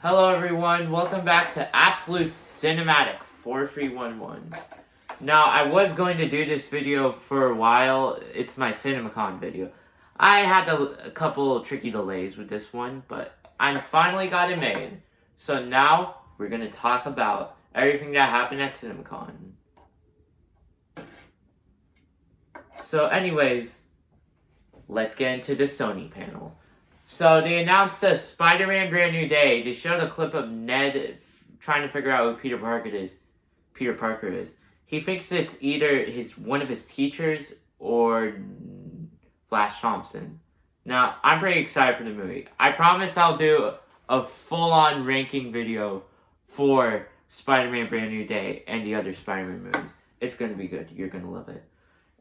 Hello everyone, welcome back to Absolute Cinematic 4311. Now, I was going to do this video for a while. It's my CinemaCon video. I had a couple tricky delays with this one, but I finally got it made. So now, we're going to talk about everything that happened at CinemaCon. So anyways, let's get into the Sony panel. So they announced a Spider-Man Brand New Day. They showed a clip of Ned trying to figure out who Peter Parker is. He thinks it's either one of his teachers or Flash Thompson. Now, I'm pretty excited for the movie. I promise I'll do a full-on ranking video for Spider-Man Brand New Day and the other Spider-Man movies. It's gonna be good. You're gonna love it.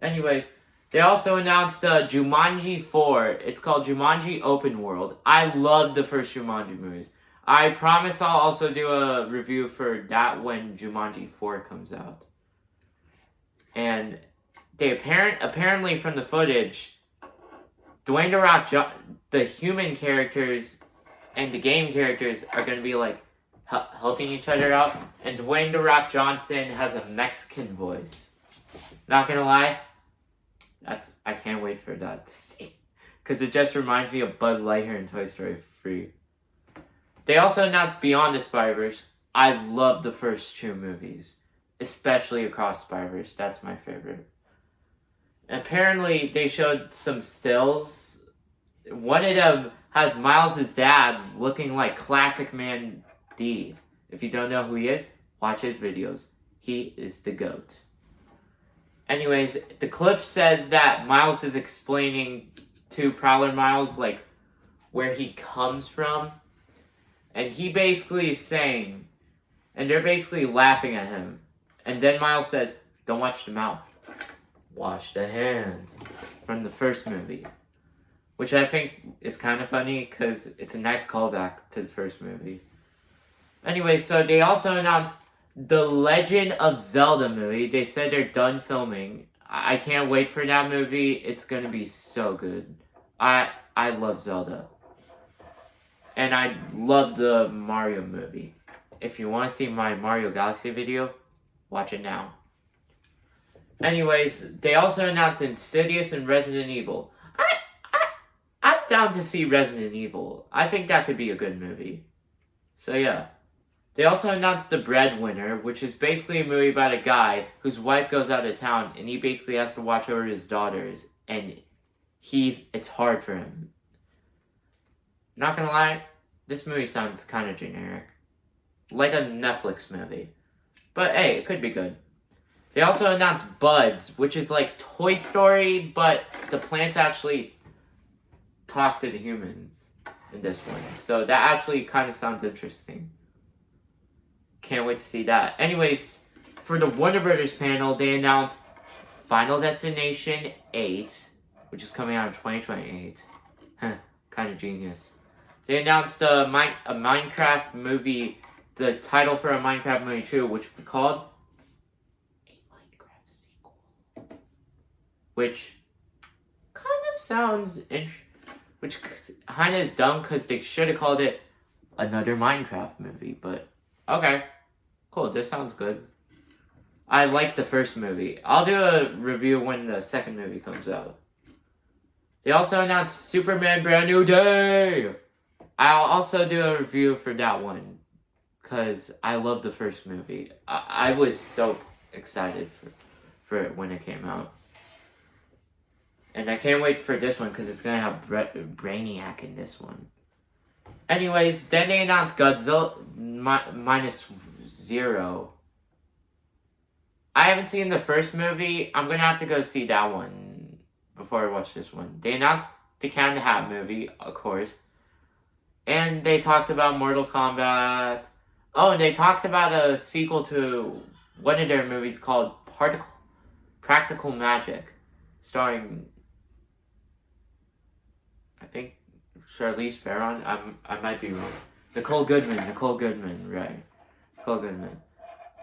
Anyways, they also announced Jumanji 4. It's called Jumanji Open World. I love the first Jumanji movies. I promise I'll also do a review for that when Jumanji 4 comes out. And they apparently from the footage, Dwayne The Rock the human characters and the game characters are going to be like helping each other out. And Dwayne The Rock Johnson has a Mexican voice. Not gonna lie, I can't wait for that to see. Because it just reminds me of Buzz Lightyear in Toy Story 3. They also announced Beyond the Spider-Verse. I love the first two movies. Especially Across Spider-Verse. That's my favorite. And apparently, they showed some stills. One of them has Miles' dad looking like Classic Man D. If you don't know who he is, watch his videos. He is the GOAT. Anyways, the clip says that Miles is explaining to Prowler Miles, like, where he comes from. And he basically is saying, and they're basically laughing at him. And then Miles says, don't wash the mouth. Wash the hands. From the first movie. Which I think is kind of funny, because it's a nice callback to the first movie. Anyway, so they also announced The Legend of Zelda movie. They said they're done filming. I can't wait for that movie. It's gonna be so good. I love Zelda. And I love the Mario movie. If you want to see my Mario Galaxy video, watch it now. Anyways, they also announced Insidious and Resident Evil. I'm down to see Resident Evil. I think that could be a good movie. So yeah. They also announced The Breadwinner, which is basically a movie about a guy whose wife goes out of town and he basically has to watch over his daughters, and it's hard for him. Not gonna lie, this movie sounds kind of generic. Like a Netflix movie. But hey, it could be good. They also announced Buds, which is like Toy Story, but the plants actually talk to the humans in this one. So that actually kind of sounds interesting. Can't wait to see that. Anyways, for the Warner Brothers panel, they announced Final Destination 8, which is coming out in 2028. Kind of genius. They announced a Minecraft movie, the title for a Minecraft movie too, which would be called a Minecraft sequel. Which kind of sounds which kind of is dumb because they should have called it another Minecraft movie, but okay, cool, this sounds good. I like the first movie. I'll do a review when the second movie comes out. They also announced Superman Brand New Day! I'll also do a review for that one, because I love the first movie. I was so excited for it when it came out. And I can't wait for this one, because it's going to have Brainiac in this one. Anyways, then they announced Godzilla Minus Zero. I haven't seen the first movie. I'm going to have to go see that one before I watch this one. They announced the Cat in the Hat movie, of course. And they talked about Mortal Kombat. Oh, and they talked about a sequel to one of their movies called Practical Magic. Starring, I think, Charlize Theron? I might be wrong. Nicole Goodman, right. Nicole Goodman.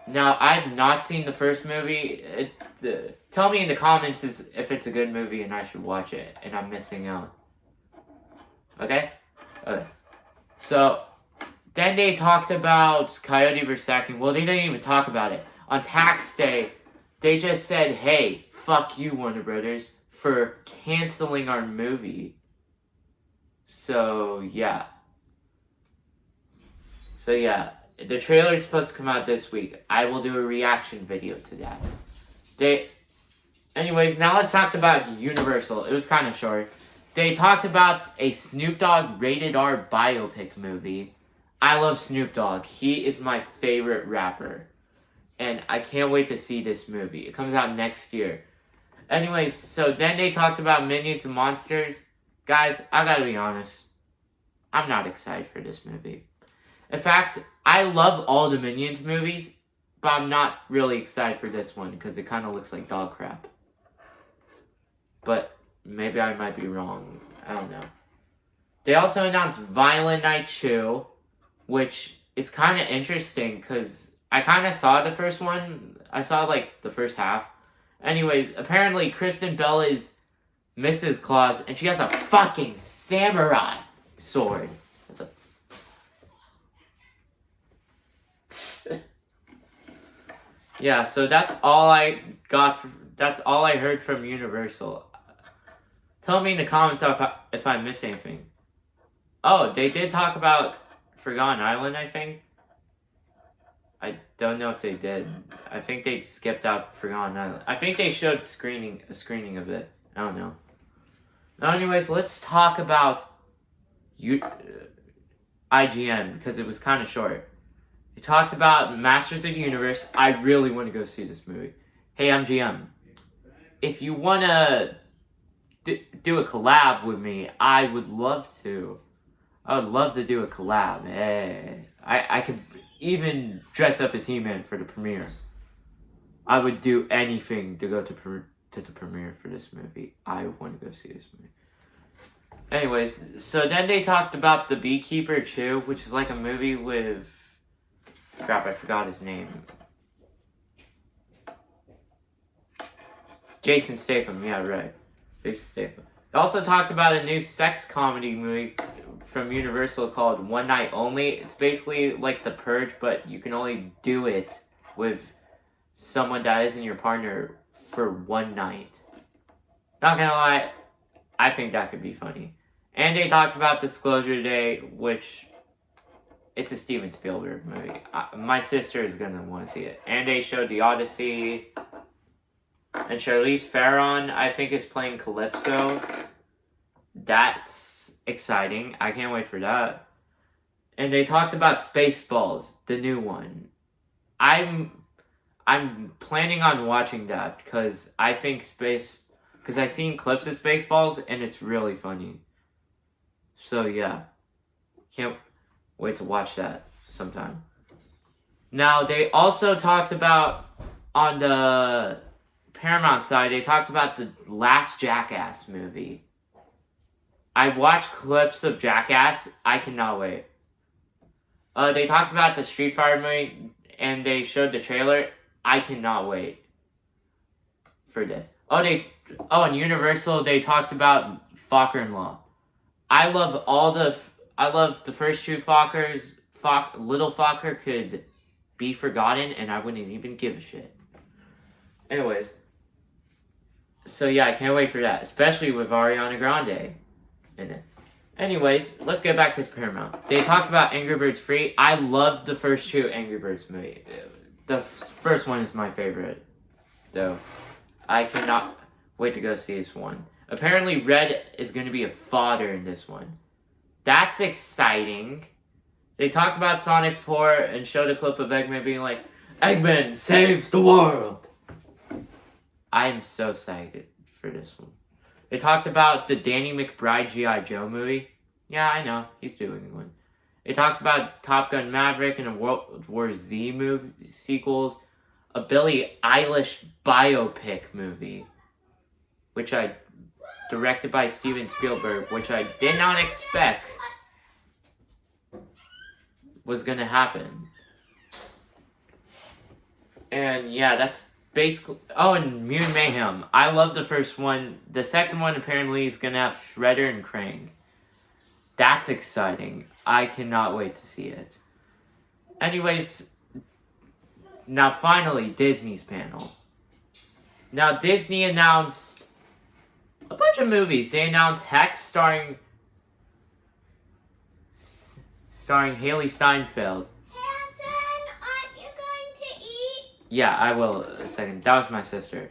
Now, I've not seen the first movie. Tell me in the comments if it's a good movie and I should watch it, and I'm missing out. Okay? Okay. So, Then they talked about Coyote vs. Acting. Well, they didn't even talk about it. On tax day, they just said, hey, fuck you, Warner Brothers, for canceling our movie. So, yeah. The trailer is supposed to come out this week. I will do a reaction video to that. Anyways, now let's talk about Universal. It was kind of short. They talked about a Snoop Dogg rated R biopic movie. I love Snoop Dogg. He is my favorite rapper. And I can't wait to see this movie. It comes out next year. Anyways, so then they talked about Minions and Monsters. Guys, I gotta be honest. I'm not excited for this movie. In fact, I love all the Minions movies, but I'm not really excited for this one because it kind of looks like dog crap. But maybe I might be wrong. I don't know. They also announced Violent Night 2, which is kind of interesting because I kind of saw the first one. I saw like the first half. Anyways, apparently Kristen Bell is Mrs. Claus and she has a fucking samurai sword. Yeah, so that's all I got. That's all I heard from Universal. Tell me in the comments if I missed anything. Oh, they did talk about Forgotten Island, I think. I don't know if they did. I think they skipped out Forgotten Island. I think they showed a screening of it. I don't know. Now, anyways, let's talk about IGN because it was kind of short. They talked about Masters of the Universe. I really want to go see this movie. Hey, MGM. If you want to do a collab with me, I would love to. I would love to do a collab. Hey, I could even dress up as He-Man for the premiere. I would do anything to go to the premiere for this movie. I want to go see this movie. Anyways, so then they talked about The Beekeeper 2, which is like a movie with... Crap, I forgot his name. Jason Statham, yeah, right. Jason Statham. They also talked about a new sex comedy movie from Universal called One Night Only. It's basically like The Purge, but you can only do it with someone that isn't your partner for one night. Not gonna lie, I think that could be funny. And they talked about Disclosure Day, which... It's a Steven Spielberg movie. My sister is going to want to see it. And they showed The Odyssey. And Charlize Theron, I think, is playing Calypso. That's exciting. I can't wait for that. And they talked about Spaceballs, the new one. I'm planning on watching that because I think because I've seen clips of Spaceballs and it's really funny. So yeah. Can't wait to watch that sometime. Now, they also talked about, on the Paramount side, they talked about the last Jackass movie. I watched clips of Jackass. I cannot wait. They talked about the Street Fighter movie, and they showed the trailer. I cannot wait for this. In Universal, they talked about Fokker-in-Law. I love the first two Fokkers. Little Fokker could be forgotten, and I wouldn't even give a shit. Anyways. So yeah, I can't wait for that. Especially with Ariana Grande in it. Anyways, let's get back to Paramount. They talked about Angry Birds Free. I love the first two Angry Birds movies. The first one is my favorite, though. I cannot wait to go see this one. Apparently, Red is going to be a fodder in this one. That's exciting. They talked about Sonic 4 and showed a clip of Eggman being like, Eggman saves the world! I'm so excited for this one. They talked about the Danny McBride G.I. Joe movie. Yeah, I know. He's doing one. They talked about Top Gun Maverick and a World War Z movie sequels. A Billie Eilish biopic movie. Directed by Steven Spielberg, which I did not expect was going to happen. And yeah, that's basically... Oh, and Mutant Mayhem. I love the first one. The second one apparently is going to have Shredder and Krang. That's exciting. I cannot wait to see it. Anyways, now finally, Disney's panel. Now, Disney announced a bunch of movies. They announced Hex starring Haley Steinfeld. Harrison, aren't you going to eat? Yeah, I will a second. That was my sister.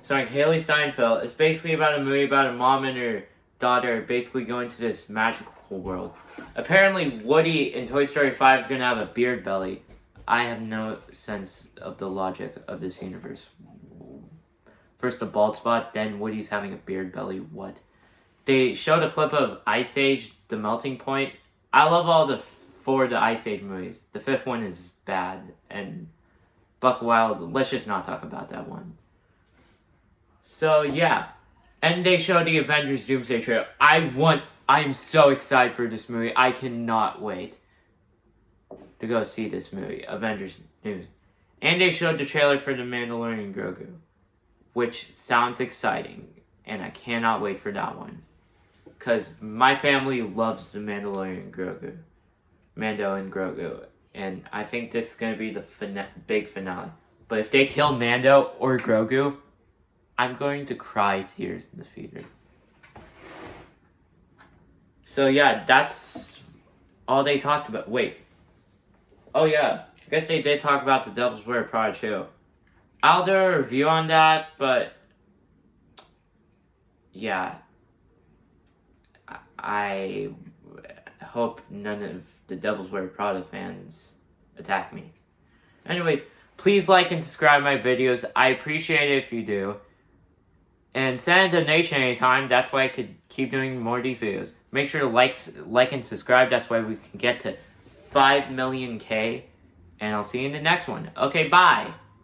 Starring Haley Steinfeld. It's basically about a movie about a mom and her daughter basically going to this magical world. Apparently, Woody in Toy Story 5 is going to have a beard belly. I have no sense of the logic of this universe. First a bald spot, then Woody's having a beard belly. What? They showed a clip of Ice Age, The Melting Point. I love all the Ice Age movies. The fifth one is bad. And Buck Wild, let's just not talk about that one. So, yeah. And they showed the Avengers Doomsday trailer. I'm so excited for this movie. I cannot wait to go see this movie, Avengers Doomsday. And they showed the trailer for The Mandalorian Grogu, which sounds exciting. And I cannot wait for that one. Because my family loves The Mandalorian Grogu. Mando and Grogu. And I think this is going to be the big finale. But if they kill Mando or Grogu, I'm going to cry tears in the theater. So yeah, that's all they talked about. Wait. Oh yeah, I guess they did talk about the Devil's Wear Prada too. I'll do a review on that, but yeah. I hope none of the Devil's Wear Prada fans attack me. Anyways, please like and subscribe my videos. I appreciate it if you do. And send a donation anytime. That's why I could keep doing more of these videos. Make sure to like and subscribe. That's why we can get to 5 million K. And I'll see you in the next one. Okay, bye.